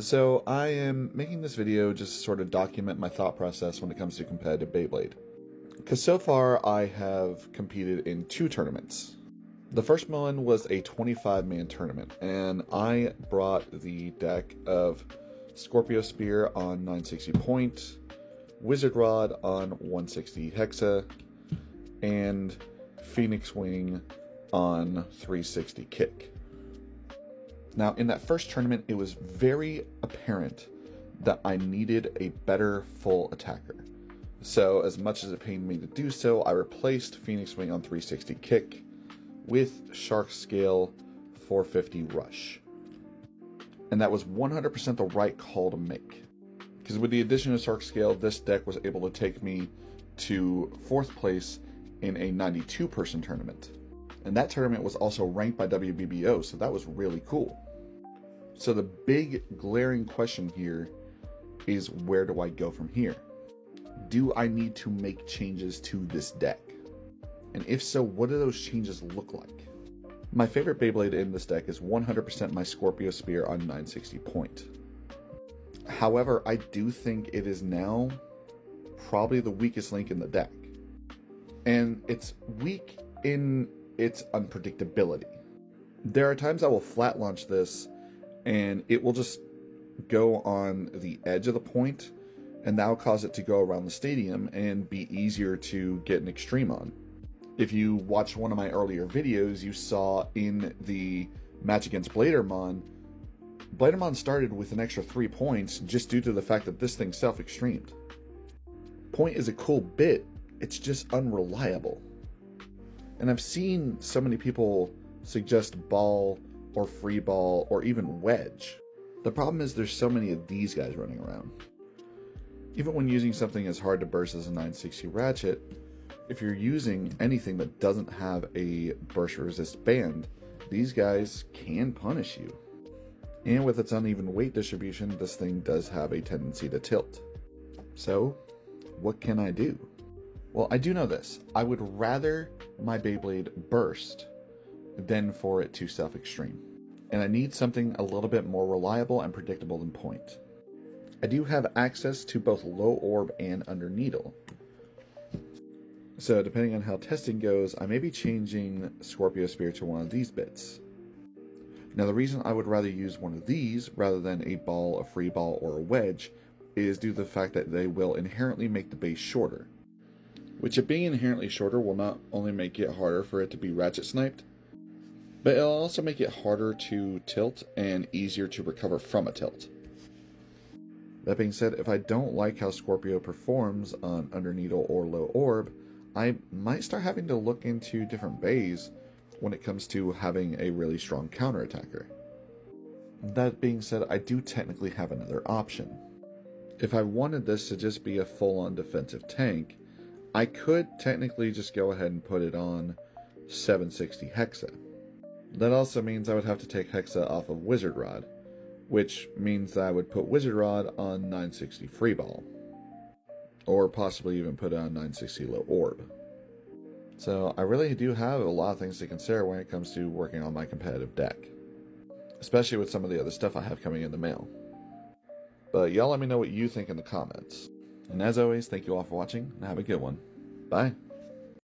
So I am making this video just to sort of document my thought process when it comes to competitive Beyblade. Because so far I have competed in 2 tournaments. The first one was a 25-man tournament, and I brought the deck of Scorpio Spear on 960 point, Wizard Rod on 160 hexa, and Phoenix Wing on 360 kick. Now, in that first tournament, it was very apparent that I needed a better full attacker. So, as much as it pained me to do so, I replaced Phoenix Wing on 360 kick with Shark Scale 450 rush. And that was 100% the right call to make. Because with the addition of Shark Scale, this deck was able to take me to 4th place in a 92-person tournament. And that tournament was also ranked by WBBO, so that was really cool. So the big glaring question here is, where do I go from here? Do I need to make changes to this deck? And if so, what do those changes look like? My favorite Beyblade in this deck is 100% my Scorpio Spear on 960 point. However, I do think it is now probably the weakest link in the deck. And it's weak in its unpredictability. There are times I will flat launch this and it will just go on the edge of the point, and that will cause it to go around the stadium and be easier to get an extreme on. If you watched one of my earlier videos, you saw in the match against Bladermon started with an extra 3 points just due to the fact that this thing self-extremed. Point is a cool bit, it's just unreliable. And I've seen so many people suggest ball or free ball or even wedge. The problem is there's so many of these guys running around. Even when using something as hard to burst as a 960 ratchet, if you're using anything that doesn't have a burst resist band, these guys can punish you. And with its uneven weight distribution, this thing does have a tendency to tilt. So, what can I do? Well, I do know this. I would rather my Beyblade burst than for it to self-extreme. And I need something a little bit more reliable and predictable than point. I do have access to both low orb and under needle. So depending on how testing goes, I may be changing Scorpio Spear to one of these bits. Now the reason I would rather use one of these rather than a ball, a free ball, or a wedge is due to the fact that they will inherently make the base shorter. Which, it being inherently shorter, will not only make it harder for it to be ratchet sniped, but it'll also make it harder to tilt and easier to recover from a tilt. That being said, if I don't like how Scorpio performs on under needle or low orb, I might start having to look into different bays when it comes to having a really strong counter attacker. That being said, I do technically have another option. If I wanted this to just be a full-on defensive tank, I could technically just go ahead and put it on 760 hexa. That also means I would have to take hexa off of Wizard Rod, which means that I would put Wizard Rod on 960 freeball, or possibly even put it on 960 low orb. So I really do have a lot of things to consider when it comes to working on my competitive deck, especially with some of the other stuff I have coming in the mail. But y'all let me know what you think in the comments. And as always, thank you all for watching, and have a good one. Bye.